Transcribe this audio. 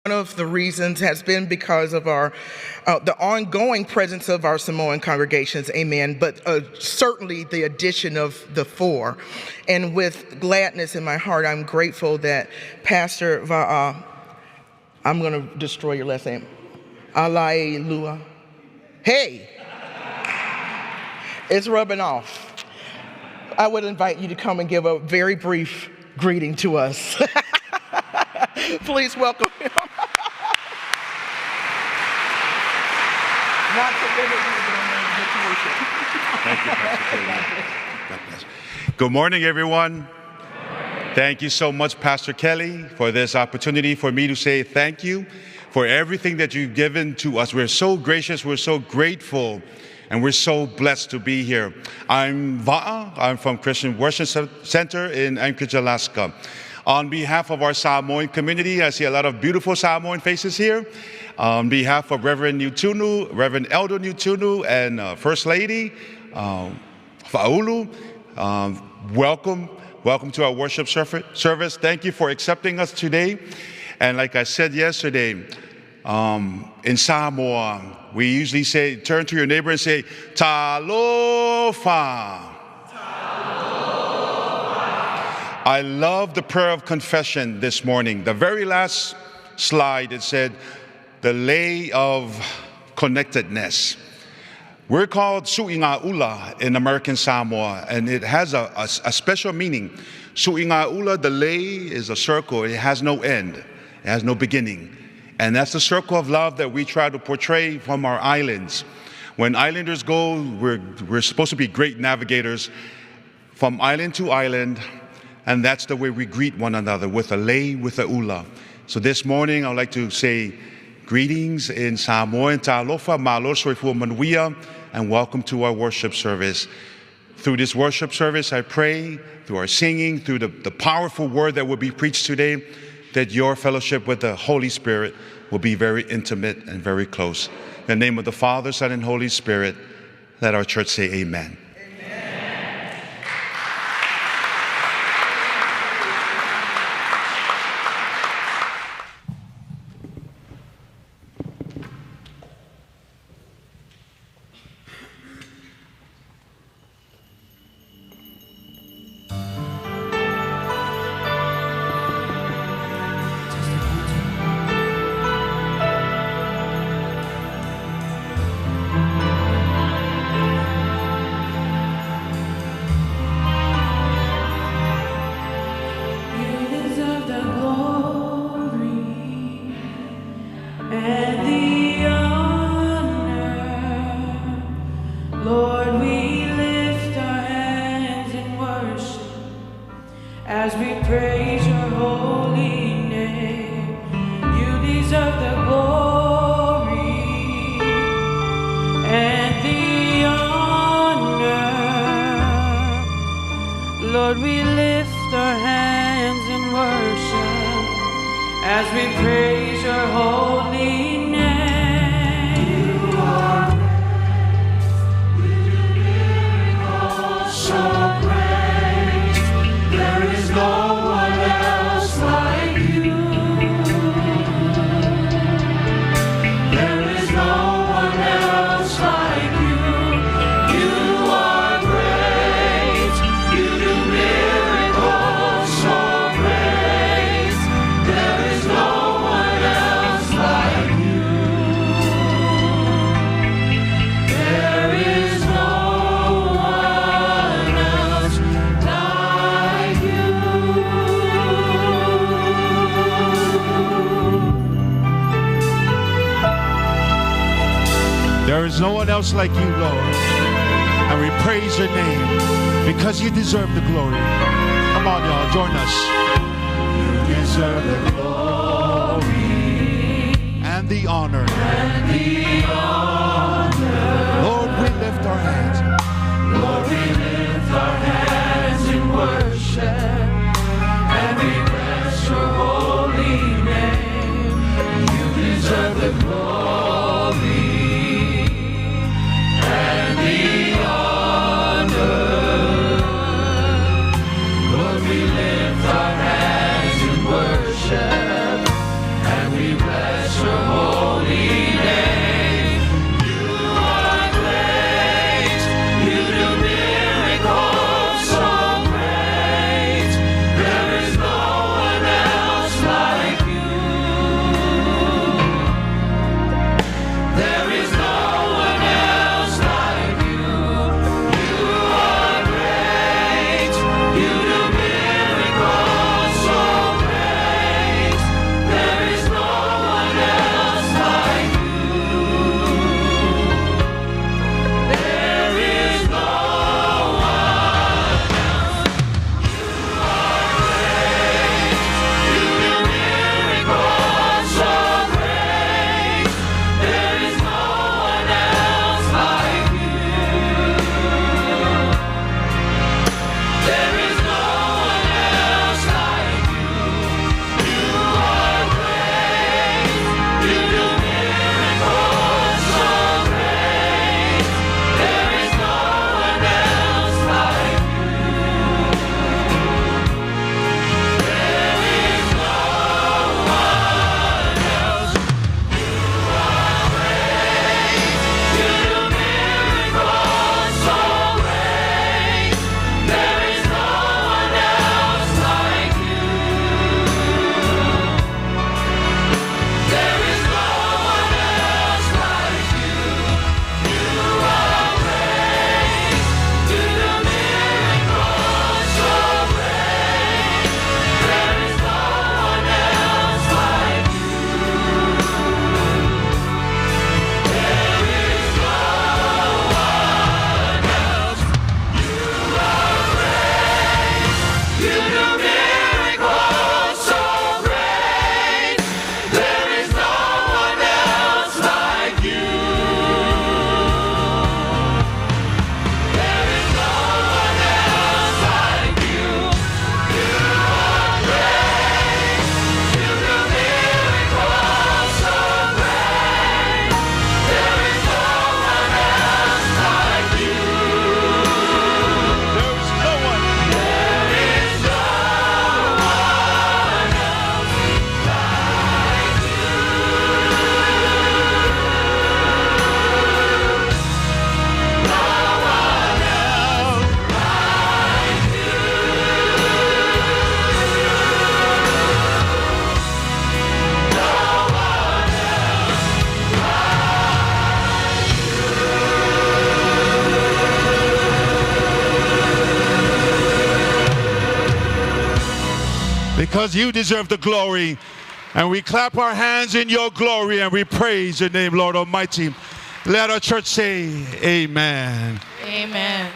One of the reasons has been because of our the ongoing presence of our Samoan congregations, amen, but certainly the addition of the four. And with gladness in my heart, I'm grateful that Pastor Va'a, I'm going to destroy your last name, Alailua. Hey, it's rubbing off. I would invite you to come and give a very brief greeting to us. Please welcome him. Not to limit you, but I'm going to worship. Thank you, Pastor Kelly. God bless. Good morning, everyone. Thank you so much, Pastor Kelly, for this opportunity for me to say thank you for everything that you've given to us. We're so gracious, we're so grateful, and we're so blessed to be here. I'm Va'a. I'm from Christian Worship Center in Anchorage, Alaska. On behalf of our Samoan community, I see a lot of beautiful Samoan faces here. On behalf of Reverend Nutunu, Reverend Elder Nutunu, and First Lady Fa'ulu, welcome to our worship service. Thank you for accepting us today. And like I said yesterday, in Samoa, we usually say, turn to your neighbor and say, Talofa. I love the prayer of confession this morning. The very last slide, it said, the lay of connectedness. We're called Su'inga'ula in American Samoa, and it has a special meaning. Su'inga'ula, the lay is a circle. It has no end. It has no beginning. And that's the circle of love that we try to portray from our islands. When islanders go, we're supposed to be great navigators from island to island, and that's the way we greet one another, with a lei, with a ula. So this morning, I'd like to say greetings in Samoan, Talofa, Malo Soifua Manuia, and welcome to our worship service. Through this worship service, I pray, through our singing, through the powerful word that will be preached today, that your fellowship with the Holy Spirit will be very intimate and very close. In the name of the Father, Son, and Holy Spirit, let our church say amen. Like you, Lord, and we praise your name because you deserve the glory. Come on, y'all, join us. You deserve the glory and the honor. Lord, we lift our hands. Lord, we lift our hands in worship, and we bless your holy name. You deserve the glory. Our hands in worship, and we bless because you deserve the glory. And we clap our hands in your glory and we praise your name, Lord Almighty. Let our church say, amen. Amen.